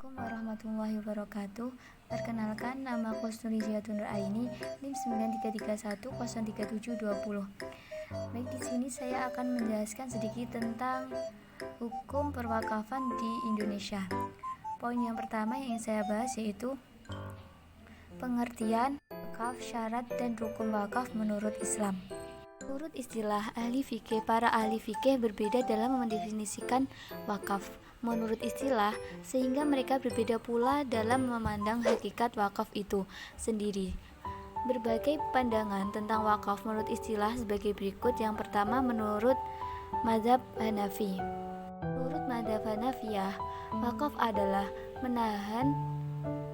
Assalamualaikum warahmatullahi wabarakatuh. Perkenalkan, nama aku Nurziatun Nuraini, NIM 9331037720. Baik, di sini saya akan menjelaskan sedikit tentang hukum perwakafan di Indonesia. Poin yang pertama yang ingin saya bahas yaitu pengertian wakaf, syarat, dan rukun wakaf menurut Islam. Menurut istilah ahli fikih, para ahli fikih berbeda dalam mendefinisikan wakaf. Menurut istilah, sehingga mereka berbeda pula dalam memandang hakikat wakaf itu sendiri. Berbagai pandangan tentang wakaf menurut istilah sebagai berikut. Yang pertama, menurut mazhab Hanafi. Menurut mazhab Hanafiyah, wakaf adalah menahan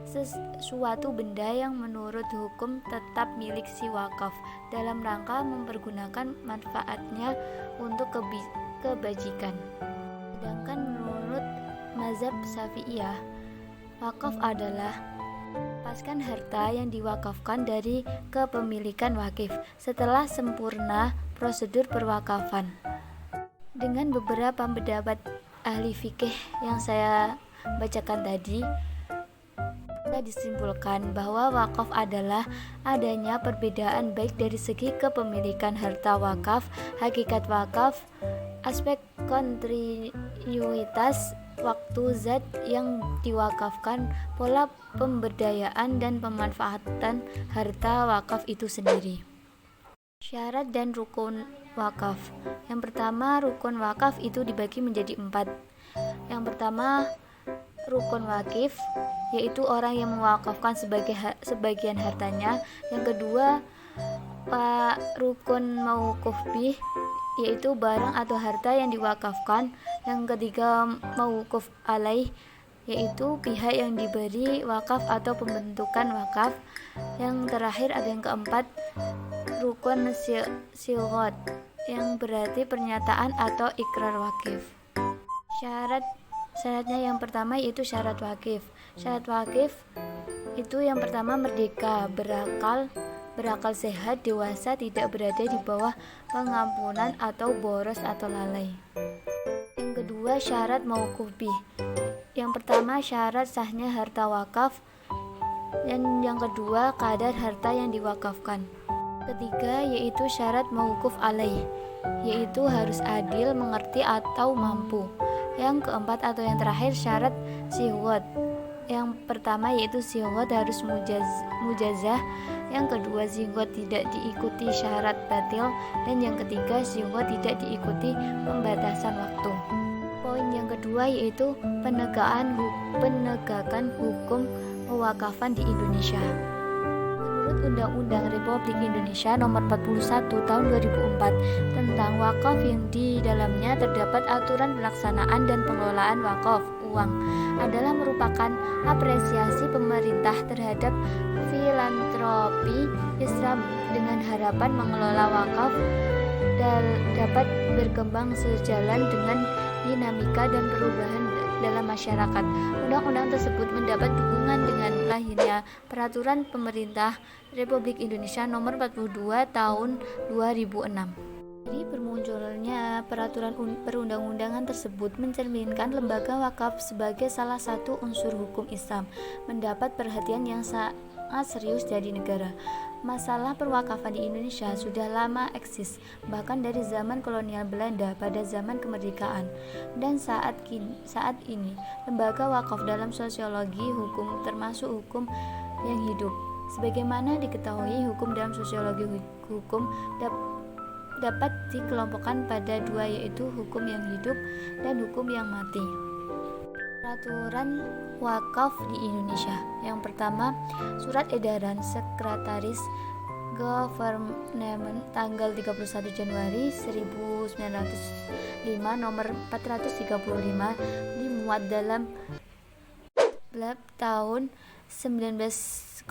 sesuatu benda yang menurut hukum tetap milik si wakaf dalam rangka mempergunakan manfaatnya untuk kebajikan. Sedangkan menurut mazhab Syafi'iyah, wakaf adalah melepaskan harta yang diwakafkan dari kepemilikan wakif setelah sempurna prosedur perwakafan. Dengan beberapa pendapat ahli fikih yang saya bacakan tadi, bisa disimpulkan bahwa wakaf adalah adanya perbedaan baik dari segi kepemilikan harta wakaf, hakikat wakaf, aspek kontinuitas waktu zat yang diwakafkan, pola pemberdayaan dan pemanfaatan harta wakaf itu sendiri. Syarat dan rukun wakaf. Yang pertama, rukun wakaf itu dibagi menjadi 4. Yang pertama, rukun wakif, yaitu orang yang mewakafkan sebagian hartanya. Yang kedua, rukun mauquf bih, yaitu barang atau harta yang diwakafkan. Yang ketiga, mauquf alaih, yaitu pihak yang diberi wakaf atau pembentukan wakaf. Yang terakhir ada yang keempat, rukun silghot, yang berarti pernyataan atau ikrar wakif. Syaratnya yang pertama yaitu syarat wakif. Syarat wakif itu yang pertama merdeka, berakal sehat, dewasa, tidak berada di bawah pengampunan atau boros atau lalai. Yang kedua, syarat mauquf bih. Yang pertama syarat sahnya harta wakaf, dan yang kedua kadar harta yang diwakafkan. Ketiga yaitu syarat mauquf alaih, yaitu harus adil, mengerti atau mampu. Yang keempat atau yang terakhir syarat sighot. Yang pertama yaitu sighot harus mujazah, yang kedua sighot tidak diikuti syarat batil, dan yang ketiga sighot tidak diikuti pembatasan waktu. Poin yang kedua yaitu penegakan hukum pewakafan di Indonesia. Menurut Undang-Undang Republik Indonesia Nomor 41 Tahun 2004 tentang wakaf, yang di dalamnya terdapat aturan pelaksanaan dan pengelolaan wakaf uang, adalah merupakan apresiasi pemerintah terhadap filantropi Islam dengan harapan mengelola wakaf dapat berkembang sejalan dengan dinamika dan perubahan dalam masyarakat. Undang-undang tersebut mendapat dukungan dengan lahirnya Peraturan Pemerintah Republik Indonesia Nomor 42 Tahun 2006. Jadi bermunculnya peraturan perundang-undangan tersebut mencerminkan lembaga wakaf sebagai salah satu unsur hukum Islam mendapat perhatian yang sangat serius dari negara. Masalah perwakafan di Indonesia sudah lama eksis, bahkan dari zaman kolonial Belanda pada zaman kemerdekaan. Dan saat ini lembaga wakaf dalam sosiologi hukum termasuk hukum yang hidup. Sebagaimana diketahui, hukum dalam sosiologi hukum dapat dikelompokkan pada dua, yaitu hukum yang hidup dan hukum yang mati. Peraturan wakaf di Indonesia. Yang pertama, Surat Edaran Sekretaris Government tanggal 31 Januari 1905 nomor 435 dimuat dalam Blab tahun 1905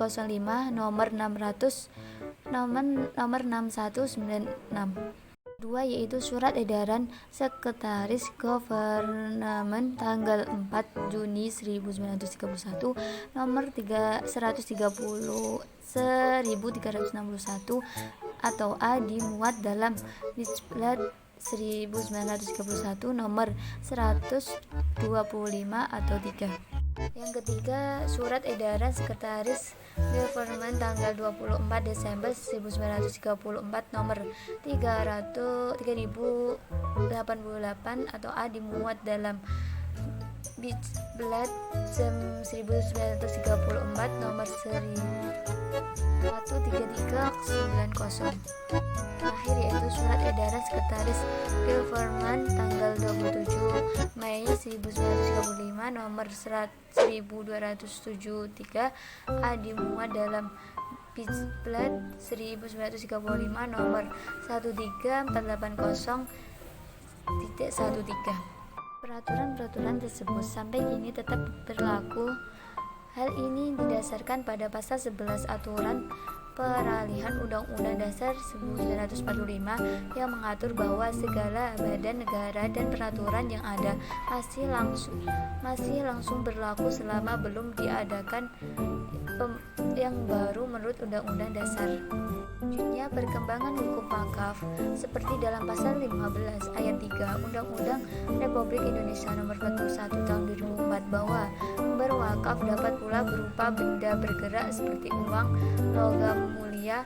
nomor 6196. Kedua yaitu Surat Edaran Sekretaris Government tanggal 4 Juni 1931 nomor 1361 atau A dimuat dalam Dicplat 1931 nomor 125 atau 3. Yang ketiga, surat edaran Sekretaris Government tanggal 24 Desember 1934 nomor 3088 atau A dimuat dalam Blad 1934 nomor 13390. Terakhir yaitu surat edaran Sekretaris Government tanggal 27 Mei 1935 nomor 1273 A dimuat dalam Blad 1935 nomor 13480.13. Peraturan-peraturan tersebut sampai kini tetap berlaku. Hal ini didasarkan pada pasal 11 aturan peralihan Undang-Undang Dasar 1945 yang mengatur bahwa segala badan negara dan peraturan yang ada masih langsung berlaku selama belum diadakan yang baru menurut Undang-Undang Dasar. Selanjutnya, perkembangan hukum wakaf seperti dalam pasal 15 ayat 3 Undang-Undang Republik Indonesia Nomor 41 Tahun 2004 bahwa berwakaf dapat pula berupa benda bergerak seperti uang, logam mulia,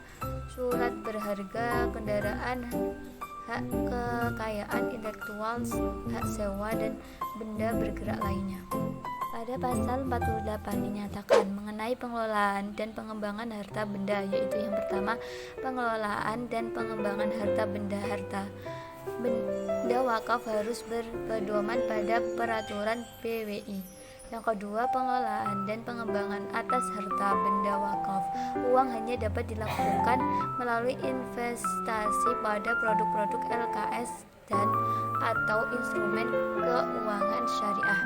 surat berharga, kendaraan, hak kekayaan intelektual, hak sewa, dan benda bergerak lainnya. Pada pasal 48 dinyatakan mengenai pengelolaan dan pengembangan harta benda, yaitu yang pertama, pengelolaan dan pengembangan harta benda wakaf harus berpedoman pada peraturan BWI. Yang kedua, pengelolaan dan pengembangan atas harta benda wakaf uang hanya dapat dilakukan melalui investasi pada produk-produk LKS dan atau instrumen keuangan syariah.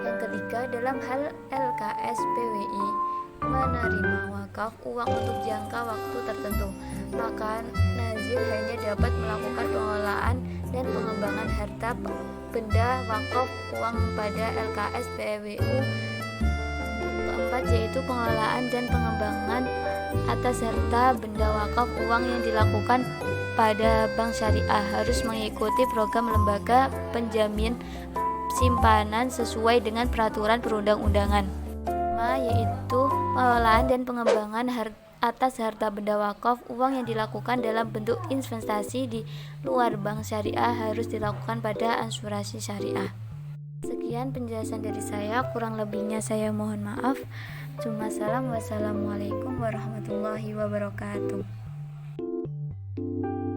Yang ketiga, dalam hal LKS BWI menerima wakaf uang untuk jangka waktu tertentu, maka nazir hanya dapat melakukan pengelolaan dan pengembangan harta benda wakaf uang pada LKS BWU. Keempat, yaitu pengelolaan dan pengembangan atas harta benda wakaf uang yang dilakukan pada bank syariah harus mengikuti program lembaga penjamin simpanan sesuai dengan peraturan perundang-undangan. Yaitu pengelolaan dan pengembangan atas harta benda wakaf uang yang dilakukan dalam bentuk investasi di luar bank syariah harus dilakukan pada asuransi syariah. Sekian penjelasan dari saya, kurang lebihnya saya mohon maaf. Wassalamualaikum warahmatullahi wabarakatuh.